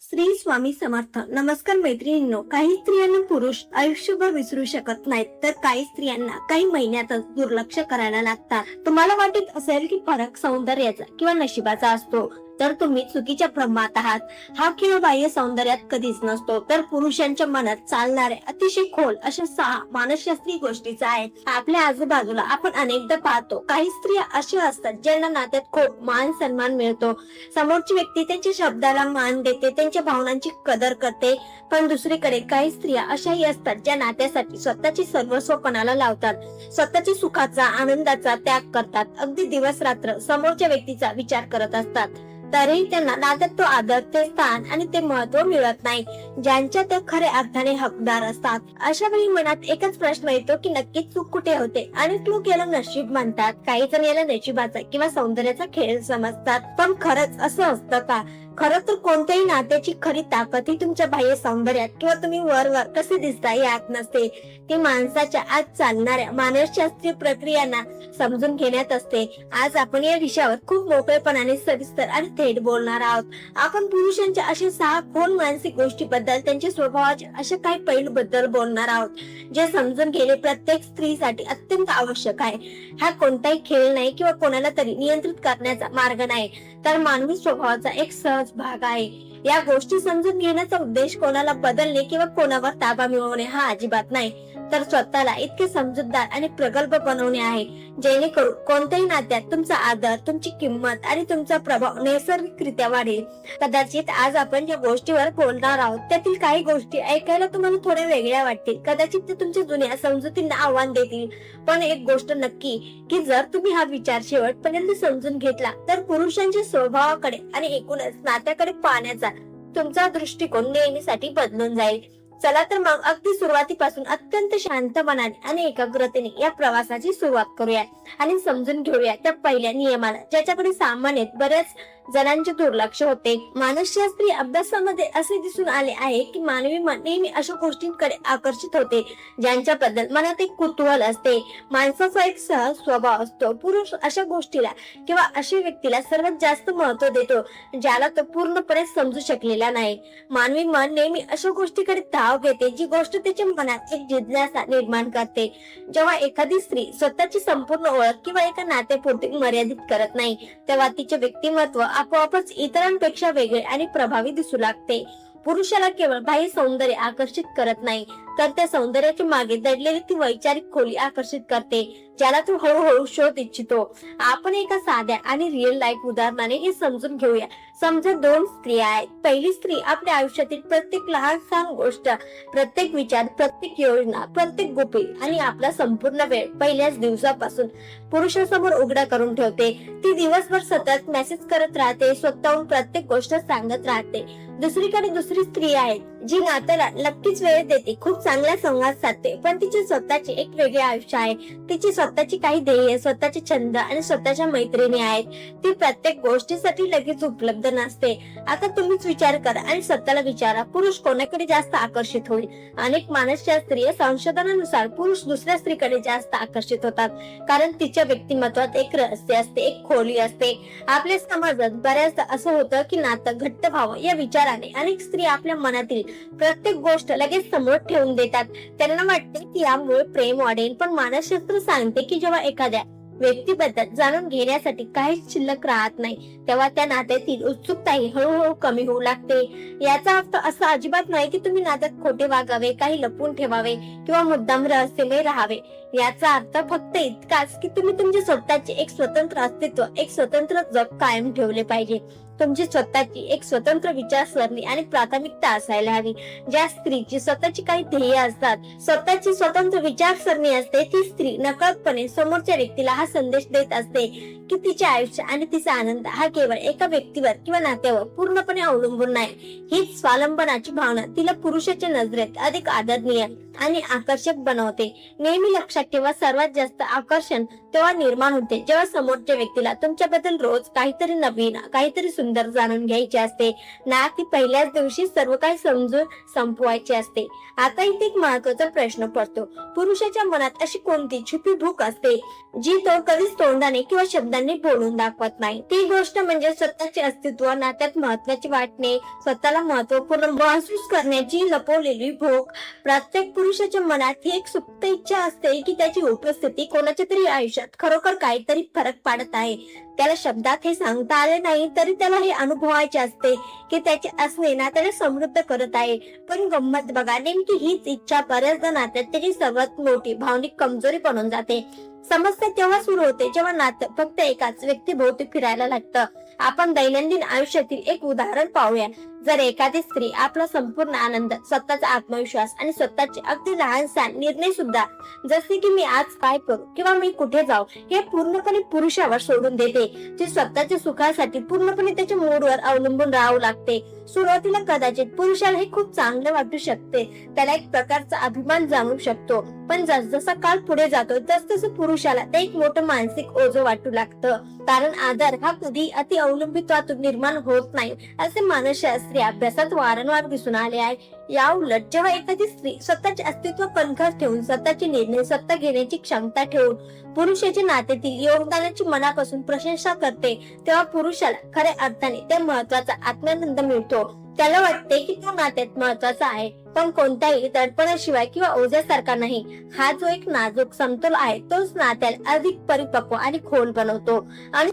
श्री स्वामी समर्थ. नमस्कार मैत्रिणींनो. काही स्त्रियांना पुरुष आयुष्यभर विसरू शकत नाहीत, तर काही स्त्रियांना काही महिन्यातच दुर्लक्ष करायला लागतात. तुम्हाला वाटत असेल की फरक सौंदर्याचा किंवा नशिबाचा असतो, तर तुम्ही चुकीच्या भ्रमात आहात. हा खेळ बाह्य सौंदर्यात कधीच नसतो, तर पुरुषांच्या मनात चालणारे अतिशय खोल अशा 6 मानसशास्त्रीय गोष्टीचा आहे. आपल्या आजूबाजूला आपण अनेकदा पाहतो, काही स्त्रिया अशा असतात ज्यांना नात्यात खूप मान सन्मान मिळतो. समोरची व्यक्ती त्यांच्या शब्दाला मान देते, त्यांच्या भावनांची कदर करते. पण दुसरीकडे काही स्त्रिया अशाही असतात ज्या नात्यासाठी स्वतःची सर्वस्व पणाला लावतात, स्वतःच्या सुखाचा आनंदाचा त्याग करतात, अगदी दिवस रात्र समोरच्या व्यक्तीचा विचार करत असतात. तरीही त्यांना नात्यात तो आदर, ते स्थान आणि ते महत्व मिळत नाही ज्यांच्या ते खऱ्या अर्थाने हकदार असतात. अशा वेळी मनात एकच प्रश्न येतो की नक्की चूक कुठे होते, आणि लोक याला नशीब म्हणतात. काही जण याला नशिबाचा किंवा सौंदर्याचा खेळ समजतात. पण खरंच असं असतं का? खरं तर कोणत्याही नात्याची खरी ताकद ही तुमच्या बाह्य सौंदर्यात किंवा तुम्ही वर कसे दिसता यात नसते. ती माणसाच्या आज चालणाऱ्या मानसशास्त्रीय प्रक्रियांना समजून घेण्यात असते. आज आपण या विषयावर खूप मोकळेपणाने सविस्तर आणि थेट बोलणार आहोत. आपण पुरुषांच्या अशा 6 खोल मानसिक गोष्टीबद्दल, त्यांच्या स्वभावाच्या अशा काही पैलू बद्दल बोलणार आहोत, जे समजून घेणे प्रत्येक स्त्रीसाठी अत्यंत आवश्यक आहे. हा कोणताही खेळ नाही किंवा कोणाला तरी नियंत्रित करण्याचा मार्ग नाही, तर मानवी स्वभावाचा एक सहज भाग आहे. या गोष्टी समजून घेण्याचा उद्देश कोणाला बदलणे किंवा कोणावर ताबा मिळवणे हा अजिबात नाही, तर स्वतःला इतके समजूतदार आणि प्रगल्भ बनवणे आहे, जेणेकरून कोणत्याही नात्यात तुमचा आदर, तुमची किंमत आणि तुमचा प्रभाव नैसर्गिकरित्या वाढेल. कदाचित आज आपण ज्या गोष्टीवर बोलणार आहोत त्यातील काही गोष्टी ऐकायला तुम्हाला थोड्या वेगळ्या वाटतील. कदाचित ते तुमच्या जुन्या समजुतींना आव्हान देतील. पण एक गोष्ट नक्की, की जर तुम्ही हा विचार शेवटपर्यंत समजून घेतला, तर पुरुषांच्या स्वभावाकडे आणि एकूणच नात्याकडे पाहण्याचा तुमचा दृष्टिकोन नेहमीसाठी बदलून जाईल. चला तर मग अगदी सुरुवातीपासून अत्यंत शांत मनाने आणि एकाग्रतेने या प्रवासाची सुरुवात करूया आणि समजून घेऊया त्या पहिल्या नियमाला, ज्याच्याकडे सामान्यत बऱ्याच जणांचे दुर्लक्ष होते. मानसशास्त्रीय अभ्यासामध्ये असे दिसून आले आहे की मानवी मन नेहमी अशा गोष्टींकडे आकर्षित होते ज्यांच्याबद्दल मनात एक कुतूहल असते. माणसाचा एक सहज स्वभाव असतो. पुरुष अशा गोष्टीला किंवा अशा व्यक्तीला सर्वात जास्त महत्व देतो ज्याला तो पूर्णपणे समजू शकलेला नाही. मानवी मन नेहमी अशा गोष्टीकडे धाव घेते जी गोष्ट त्याच्या मनात एक जिज्ञासा निर्माण करते. जेव्हा एखादी स्त्री स्वतःची संपूर्ण ओळख किंवा एका नात्यापुरती मर्यादित करत नाही, तेव्हा तिचे व्यक्तिमत्व आपोआपच इतरांपेक्षा वेगळे आणि प्रभावी दिसू लागते. पुरुषाला केवळ बाह्य सौंदर्य आकर्षित करत नाही, तर त्या सौंदर्याच्या मागे दडलेली ती वैचारिक खोली आकर्षित करते, ज्याला तो हळूहळू शोध इच्छितो. आपण एका साध्या आणि रिअल लाईफ उदाहरणाने हे समजून घेऊया. समजा 2 स्त्रिया आहेत. पहिली स्त्री आपल्या आयुष्यातील प्रत्येक लहान सहान गोष्ट, प्रत्येक विचार, प्रत्येक योजना, प्रत्येक गुपित आणि आपला संपूर्ण वेळ पहिल्याच दिवसापासून पुरुषासमोर उघडा करून ठेवते. ती दिवसभर सतत मेसेज करत राहते, स्वतःहून प्रत्येक गोष्ट सांगत राहते. दुसरीकडे दुसरी स्त्री आहे जी नात्याला नक्कीच वेळ देते, खूप चांगला संवाद साधते, पण तिचे स्वतःचे एक वेगळे आयुष्य आहे. तिची स्वतःची काही ध्येय, स्वतःचे छंद आणि स्वतःच्या मैत्रिणी आहेत. ती प्रत्येक गोष्टीसाठी लगेच उपलब्ध नसते. आता तुम्हीच विचार करा आणि स्वतःला विचारा, पुरुष कोणाकडे जास्त आकर्षित होईल? अनेक मानसशास्त्रीय संशोधनानुसार पुरुष दुसऱ्या स्त्रीकडे जास्त आकर्षित होतात, कारण तिच्या व्यक्तिमत्वात एक रहस्य असते, एक खोली असते. आपल्या समाजात बऱ्याचदा असं होतं की नातं घट्ट व्हावं या विचाराने अनेक स्त्री आपल्या मनातील प्रत्येक गोष्ट लगेच समोर ठेवून देतात. त्यांना वाटते की यामुळे प्रेम वाढेल. पण मानसशास्त्र सांगते की जेव्हा एखाद्या व्यक्तीबद्दल जाणून घेण्यासाठी काहीच शिल्लक राहत नाही, तेव्हा त्या नात्यातील उत्सुकताही हळूहळू कमी होऊ लागते. याचा अर्थ असा अजिबात नाही की तुम्ही नात्यात खोटे वागावे, काही लपून ठेवावे किंवा मुद्दाम रहस्यमय राहावे. याचा अर्थ फक्त इतकाच की तुम्ही तुमचे स्वतःचे एक स्वतंत्र अस्तित्व, एक स्वतंत्र जग कायम ठेवले पाहिजे. तुमची स्वतःची एक स्वतंत्र विचारसरणी आणि प्राथमिकता असायला हवी. ज्या स्त्रीची स्वतःची काही ध्येय असतात, स्वतःची स्वतंत्र विचारसरणी असते, ती स्त्री नकळतपणे समोरच्या व्यक्तीला हा संदेश देत असते की तिचे आयुष्य आणि तिचा आनंद हा केवळ एका व्यक्तीवर किंवा नात्यावर पूर्णपणे अवलंबून नाही. हीच स्वावलंबनाची भावना तिला पुरुषाच्या नजरेत अधिक आदरणीय आणि आकर्षक बनवते. नेहमी लक्षात ठेवा, सर्वात जास्त आकर्षण तेव्हा निर्माण होते जेव्हा समोरच्या व्यक्तीला तुमच्याबद्दल रोज काहीतरी नवीन, काहीतरी सुंदर जाणून घ्यायचे असते, ना की पहिल्याच दिवशी सर्व काही समजून संपवायचे असते. आता इथे एक महत्वाचा प्रश्न पडतो. पुरुषाच्या मनात अशी कोणती छुपी भूक असते जी तो कधीच तोंडाने किंवा शब्दांनी बोलून दाखवत नाही? ती गोष्ट म्हणजे स्वतःचे अस्तित्व नात्यात महत्वाचे वाटणे, स्वतःला महत्वपूर्ण महसूस करण्याची लपवलेली भूक. प्रत्येक पुरुषाच्या मनात ही एक सुप्त इच्छा असते की त्याची उपस्थिती कोणाच्या तरी आयुष्यात खरोखर काहीतरी फरक पाडत आहे. त्याला शब्दात हे सांगता आले नाही तरी त्याला हे अनुभवायचे असते की त्याचे असणे नात्याला समृद्ध करत आहे. पण गंमत बघा, नेमकी हीच इच्छा बऱ्याचदा नात्यात त्याची सर्वात मोठी भावनिक कमजोरी बनून जाते. समस्या तेव्हा सुरू होते जेव्हा नातं फक्त एकाच व्यक्तीभोवती फिरायला लागतं. आपण दैनंदिन आयुष्यातील एक उदाहरण पाहूया. जर एखादी स्त्री आपला संपूर्ण आनंद, स्वतःचा आत्मविश्वास आणि स्वतःचे अगदी लहानसहान निर्णय सुद्धा, जसे की मी आज काय करू किंवा मी कुठे जाऊ, हे पूर्णपणे पुरुषावर सोडून देते, ती स्वतःच्या सुखासाठी पूर्णपणे त्याच्या मूडवर अवलंबून राहावं लागते. सुरुवातीला कदाचित पुरुषाला हे खूप चांगले वाटू शकते, त्याला एक प्रकारचा अभिमान जाणवू शकतो. पण जसजसा काळ पुढे जातो तसतसं पुरुषाला ते एक मोठं मानसिक ओझं वाटू लागतं. कारण आधार हा कधी अति अवलंबित्वातून निर्माण होत नाही, असे मानसशास्त्रीय अभ्यासात वारंवार दिसून आले आहे. या उलट जेव्हा एखादी स्त्री स्वतःचे अस्तित्व कणखर ठेवून, स्वतःचे निर्णय स्वतः घेण्याची क्षमता ठेवून पुरुषाच्या नात्यातील योगदानाची मनापासून प्रशंसा करते, तेव्हा पुरुषाला खऱ्या अर्थाने त्या महत्वाचा आत्मानंद मिळतो. त्याला वाटते की तो नात्यात महत्वाचा आहे, पण कोणत्याही दडपणाशिवाय किंवा ओझ्यासारखा नाही. हा जो एक नाजूक समतोल आहे तोच नात्याला अधिक परिपक्व आणि खोल बनवतो. आणि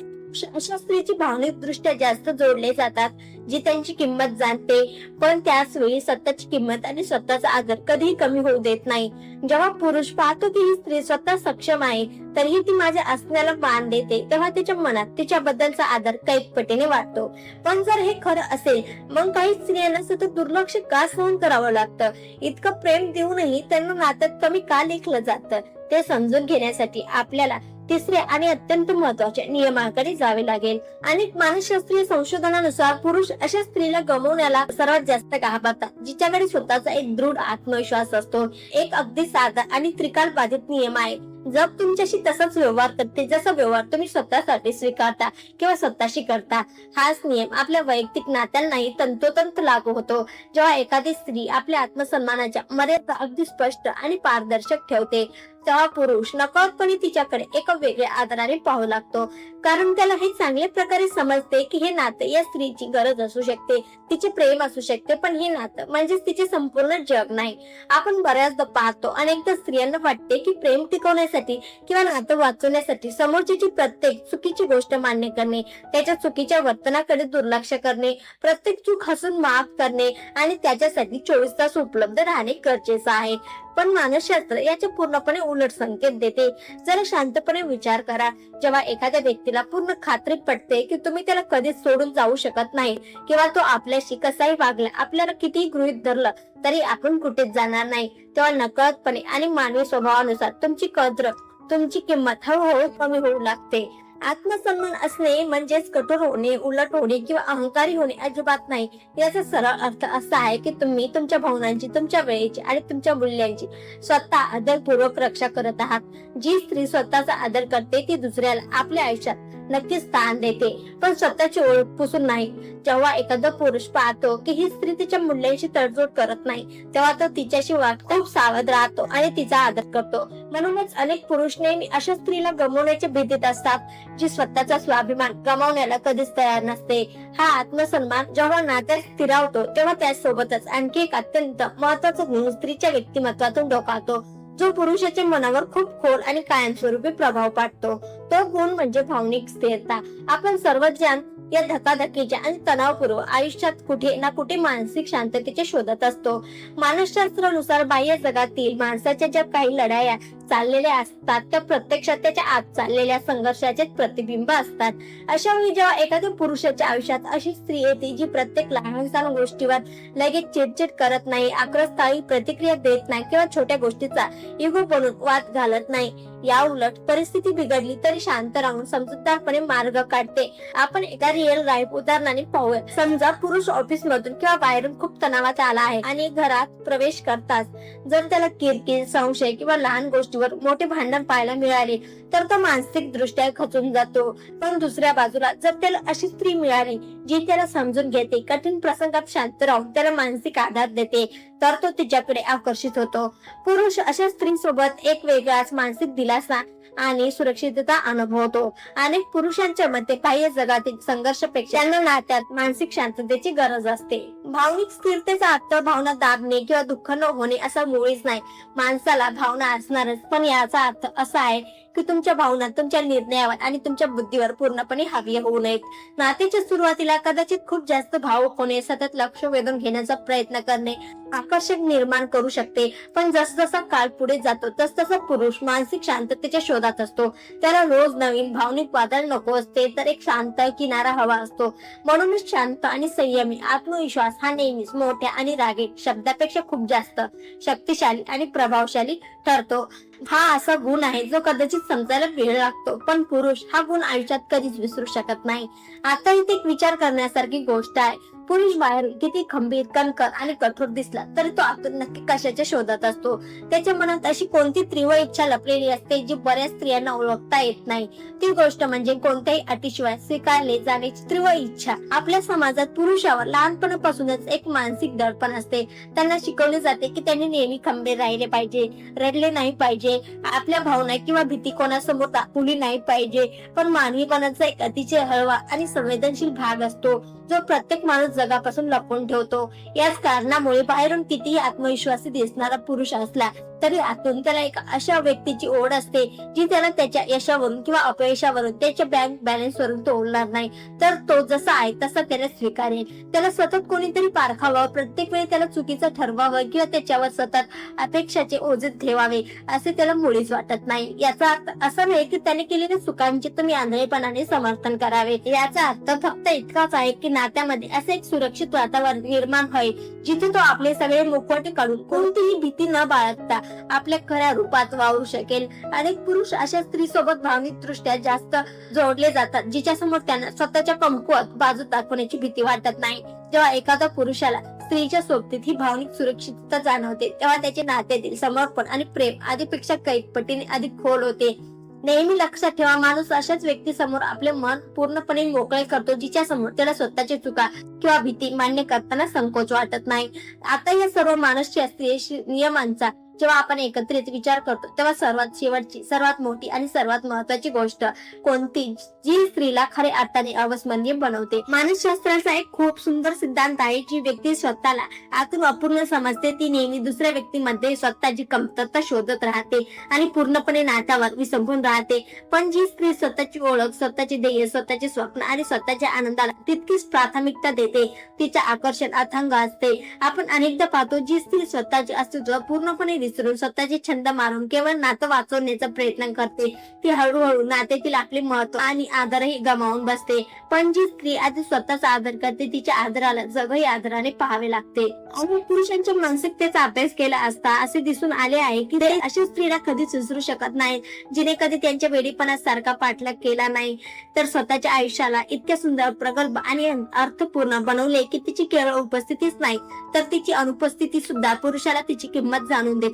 अशा स्त्रीची भावनिक दृष्ट्या जास्त जोडले जातात, जी त्यांची किंमत जाणते, पण त्याच वेळी स्वतःची किंमत आणि स्वतःचा आदर कधीही कमी होऊ देत नाही. जेव्हा पुरुष पाहतो की ही स्त्री स्वतः सक्षम आहे, तरीही ती माझ्या असण्याला मान देते, तेव्हा त्याच्या मनात तिच्याबद्दलचा आदर कैक पटीने वाटतो. पण जर हे खरं असेल, मग काही स्त्रियांना सतत दुर्लक्ष का सहन करावं लागतं? इतकं प्रेम देऊनही त्यांना नात्यात कमी का लेखलं जातं? ते समजून घेण्यासाठी आपल्याला तिसरे आणि अत्यंत महत्वाच्या नियमाकडे जावे लागेल. अनेक मानसशास्त्रीय संशोधनानुसार पुरुष अशा स्त्रीला गमावण्याला सर्वात जास्त घाबरतात, जिच्याकडे स्वतःचा एक दृढ आत्मविश्वास असतो. एक अगदी साधा आणि त्रिकाल बाधित नियम आहे. जग तुमच्याशी तसाच व्यवहार करते जसा व्यवहार तुम्ही स्वतःसाठी स्वीकारता किंवा स्वतःशी करता. हाच नियम आपल्या वैयक्तिक नात्यांनाही तंतोतंत लागू होतो. जेव्हा एखादी स्त्री आपल्या आत्मसन्मानाच्या मर्यादा अगदी स्पष्ट आणि पारदर्शक ठेवते, तेव्हा पुरुष नकळतपणे तिच्याकडे एका वेगळ्या आदराने पाहू लागतो. कारण त्याला हे चांगल्या प्रकारे समजते की हे नातं या स्त्रीची गरज असू शकते, तिचे प्रेम असू शकते, पण हे नातं म्हणजेच तिचे संपूर्ण जग नाही. आपण बऱ्याचदा पाहतो, अनेकदा स्त्रियांना वाटते की प्रेम टिकवण्यासाठी किंवा नातं वाचवण्यासाठी समोरच्याची प्रत्येक चुकीची गोष्ट मान्य करणे, त्याच्या चुकीच्या वर्तनाकडे दुर्लक्ष करणे, प्रत्येक चूक हसून माफ करणे आणि त्याच्यासाठी 24 तास उपलब्ध राहणे गरजेचं आहे. पण मानसशास्त्र याचे पूर्णपणे उलट संकेत देते. जरा शांतपणे विचार करा. जेव्हा एखाद्या व्यक्तीला पूर्ण खात्री पटते की तुम्ही त्याला कधीच सोडून जाऊ शकत नाही किंवा तो आपल्याशी कसाही वागला, आपल्याला कितीही गृहीत धरलं तरी आपण कुठेच जाणार नाही, तेव्हा नकळतपणे आणि मानवी स्वभावानुसार तुमची कद्र, तुमची किंमत हळूहळू कमी होऊ लागते. आत्मसन्मान असणे म्हणजेच कठोर होणे, उलट होणे किंवा अहंकारी होणे अजिबात नाही. याचा सरळ अर्थ असा आहे की तुम्ही तुमच्या भावनांची, तुमच्या वेळेची आणि तुमच्या मूल्यांची स्वतः आदरपूर्वक रक्षा करत आहात. जी स्त्री स्वतःचा आदर करते ती दुसऱ्याला आपल्या आयुष्यात नक्कीच स्थान देते, पण स्वतःची ओळख पुसून नाही. जेव्हा एखादा पुरुष पाहतो की ही स्त्री तिच्या मूल्यांशी तडजोड करत नाही, तेव्हा तो तिच्याशी खूप सावध राहतो आणि तिचा आदर करतो. म्हणूनच अनेक पुरुष नेहमी अशा स्त्रीला गमावण्याच्या भीतीत असतात, जी स्वतःचा स्वाभिमान गमावण्याला कधीच तयार नसते. हा आत्मसन्मान जेव्हा नात्यात स्थिरावतो, तेव्हा त्यासोबतच आणखी एक अत्यंत महत्वाचा गुण स्त्रीच्या व्यक्तिमत्वातून डोकावतो, जो पुरुषाच्या मनावर खूप खोल आणि कायमस्वरूपी प्रभाव पाडतो. तो गुण म्हणजे भावनिक स्थिरता. आपण सर्वजण या धकाधकीच्या आणि तणावपूर्व आयुष्यात कुठे ना कुठे मानसिक शांततेचे शोधत असतो. मानसशास्त्रानुसार बाह्य जगातील माणसाच्या ज्या काही लढाया चाललेले असतात त्या प्रत्यक्षात त्याच्या आत चाललेल्या संघर्षाचे प्रतिबिंब असतात. अशा वेळी जेव्हा एखाद्या पुरुषाच्या आयुष्यात अशी स्त्री येते जी प्रत्येक लहान सहान गोष्टीवर लगेच चिडचिड करत नाही, आक्रस्ताळी प्रतिक्रिया देत नाही किंवा छोट्या गोष्टीचा इगो बनून वाद घालत नाही, या उलट परिस्थिती बिघडली तरी शांत राहून समजूतदारपणे मार्ग काढते. आपण एका रिअल लाईफ उदाहरणाने पाहूया. समजा पुरुष ऑफिस मधून किंवा बाहेरून खूप तणावात आला आहे आणि घरात प्रवेश करताच जर त्याला किरकिर, संशय किंवा लहान गोष्टीवर मोठे भांडण पाहायला मिळाले तर तो मानसिक दृष्ट्या खचून जातो. पण दुसऱ्या बाजूला जर त्याला अशी स्त्री मिळाली जी त्याला समजून घेते, कठीण प्रसंगात शांत राहून त्याला मानसिक आधार देते, तर तो तिच्याकडे आकर्षित होतो. पुरुष अशा स्त्री सोबत एक वेगळाच मानसिक दिलासा आणि सुरक्षितता अनुभवतो. अनेक पुरुषांच्या मते बाह्य जगातील संघर्षापेक्षा त्यांना नात्यात मानसिक शांततेची गरज असते. भावनिक स्थिरतेचा अर्थ भावना दाबणे किंवा दुःख न होणे असा मुळीच नाही. माणसाला भावना असणारच, पण याचा अर्थ असा आहे की तुमच्या भावना तुमच्या निर्णयावर आणि तुमच्या बुद्धीवर पूर्णपणे हावी होऊ नयेत. नात्याच्या सुरुवातीला कदाचित खूप जास्त भावुक होणे, सतत लक्ष वेधून घेण्याचा प्रयत्न करणे आकर्षण निर्माण करू शकते. पण जसजसा काळ पुढे जातो तसतसा पुरुष मानसिक शांततेच्या शोधात असतो. त्याला रोज नवीन भावनिक वादळ नको असते, तर एक शांत किनारा हवा असतो. म्हणूनच शांत आणि संयमी आत्मविश्वास हा नेहमीच मोठ्या आणि रागीट शब्दापेक्षा खूप जास्त शक्तिशाली आणि प्रभावशाली ठरतो. हा असा गुण आहे जो कदाचित समजायला वेळ लागतो, पण पुरुष हा गुण आयुष्यात कधीच विसरू शकत नाही. आता इथे एक विचार करण्यासारखी गोष्ट आहे. पुरुष बाहेर किती खंबीर, कणकर आणि कठोर दिसला तरी तो आतून नक्की कशाच्या शोधात असतो. त्याच्या मनात अशी कोणती तीव्र इच्छा लपलेली असते जी बऱ्याच स्त्रियांना ओळखता येत नाही. ती गोष्ट म्हणजे कोणत्याही अटीशिवाय स्वीकारले जाण्याची तीव्र इच्छा. आपल्या समाजात पुरुषावर लहानपणापासूनच एक मानसिक दडपण असते. त्यांना शिकवले जाते की त्यांनी नेहमी खंबीर राहिले पाहिजे, रडले नाही पाहिजे, आपल्या भावना किंवा भीती कोणासमोर दाखवली नाही पाहिजे. पण मानवीपणाचा एक अतिशय हळवा आणि संवेदनशील भाग असतो जो प्रत्येक माणूस जगापासून लपवून ठेवतो. याच कारणामुळे बाहेरून कितीही आत्मविश्वासी दिसणारा पुरुष असला तरी आतून त्याला एक अशा व्यक्तीची ओढ असते जी त्याला त्याच्या यशावरून किंवा अपयशावरून, त्याच्या बँक बॅलन्स वरून तोडणार नाही, तर तो जसा आहे तसा त्याला स्वीकारेल. त्याला सतत कोणीतरी पारखावं, प्रत्येक वेळी त्याला चुकीचं ठरवावं किंवा त्याच्यावर सतत अपेक्षाचे ओझे ठेवावे असे त्याला मुळीच वाटत नाही. याचा अर्थ असा नाही की त्याने केलेल्या चुकांचे तुम्ही आंधळेपणाने समर्थन करावे. याचा अर्थ फक्त इतकाच आहे की नात्यामध्ये असे एक सुरक्षित वातावरण निर्माण होईल जिथे तो आपले सगळे मुखवटे काढून कोणतीही भीती न बाळगता आपल्या खऱ्या रूपात वावरू शकेल. अनेक पुरुष अशा स्त्री सोबत भावनिक दृष्ट्या जास्त जोडले जातात जिच्या समोर त्यांना स्वतःच्या कमकुवत बाजू दाखवण्याची भीती वाटत नाही. जेव्हा एखाद्या पुरुषाला स्त्रीच्या सोबतीत ही भावनिक सुरक्षितता जाणवते तेव्हा त्याचे नात्यातील समर्पण आणि प्रेम आधीपेक्षा कैक पटीने अधिक खोल होते. नेहमी लक्षात ठेवा, माणूस अशाच व्यक्ती समोर आपले मन पूर्णपणे मोकळे करतो जिच्या समोर त्याला स्वतःची चुका किंवा भीती मान्य करताना संकोच वाटत नाही. आता या सर्व मानसशास्त्रीय नियमांचा जेव्हा आपण एकत्रित विचार करतो तेव्हा सर्वात शेवटची, सर्वात मोठी आणि सर्वात महत्वाची गोष्ट कोणती जी स्त्रीला खऱ्या अर्थाने अविस्मरणीय बनवते. मानसशास्त्राचा एक खूप सुंदर सिद्धांत आहे. जी व्यक्ती स्वतःला आतून अपूर्ण समजते ती नेहमी दुसऱ्या व्यक्तीमध्ये स्वतःची कमतरता शोधत राहते आणि पूर्णपणे नात्यावर विसंबून राहते. पण जी स्त्री स्वतःची ओळख, स्वतःचे ध्येय, स्वतःचे स्वप्न आणि स्वतःच्या आनंदाला तितकीच प्राथमिकता देते तिचे आकर्षण अथांग असते. आपण अनेकदा पाहतो जी स्त्री स्वतःचे अस्तित्व पूर्णपणे विसरून स्वतःचे छंद मारून केवळ नातं वाचवण्याचा प्रयत्न करते ती हळूहळू नात्यातील आपले महत्व आणि आदरही गमावून बसते. पण जी स्त्री आधी स्वतःचा आदर करते तिच्या आदराला जगही आदराने पाहावे लागते. आणि पुरुषांच्या मानसिकतेचा अभ्यास केला असता असे दिसून आले आहे की ते अशा स्त्रीला कधीच विसरू शकत नाहीत जिने कधी त्यांच्या वेडीपणासारखा पाठलाग केला नाही, तर स्वतःच्या आयुष्याला इतक्या सुंदर, प्रगल्भ आणि अर्थपूर्ण बनवले की तिची केवळ उपस्थितीच नाही तर तिची अनुपस्थिती सुद्धा पुरुषाला तिची किंमत जाणून देते.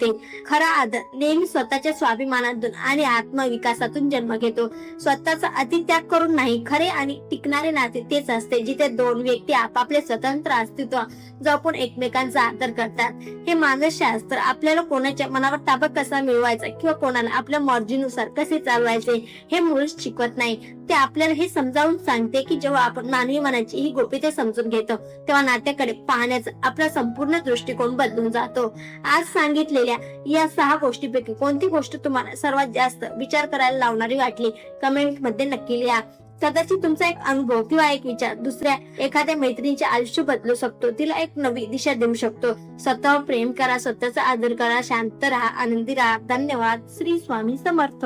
खरा आदर नेहमी स्वतःच्या स्वाभिमानातून आणि आत्मविकासातून जन्म घेतो, स्वतःचा अतित्याग करून नाही. खरे आणि टिकणारे नाते तेच असते जिथे दोन व्यक्ती आपापले स्वतंत्र अस्तित्व जपून एकमेकांचा आदर करतात. हे मानसशास्त्र आपल्याला कोणाच्या मनावर ताबा कसा मिळवायचा किंवा कोणाला आपल्या मर्जीनुसार कसे चालवायचे हे मुळीच शिकवत नाही. ते आपल्याला हे समजावून सांगते की जेव्हा आपण मानवी मनाची ही गोपिते समजून घेतो तेव्हा नात्याकडे पाहण्याचा आपला संपूर्ण दृष्टिकोन बदलून जातो. आज सांगितलेल्या या 6 गोष्टींपैकी कोणती गोष्ट तुम्हाला सर्वात जास्त विचार करायला लावणारी वाटली कमेंट मध्ये नक्की लिहा. कदाचित तुमचा एक अनुभव किंवा एक विचार दुसऱ्या एखाद्या मैत्रिणीचे आयुष्य बदलू शकतो, तिला एक नवी दिशा देऊ शकतो. स्वतःवर प्रेम करा, स्वतःचा आदर करा, शांत राहा, आनंदी राहा. धन्यवाद. श्री स्वामी समर्थ.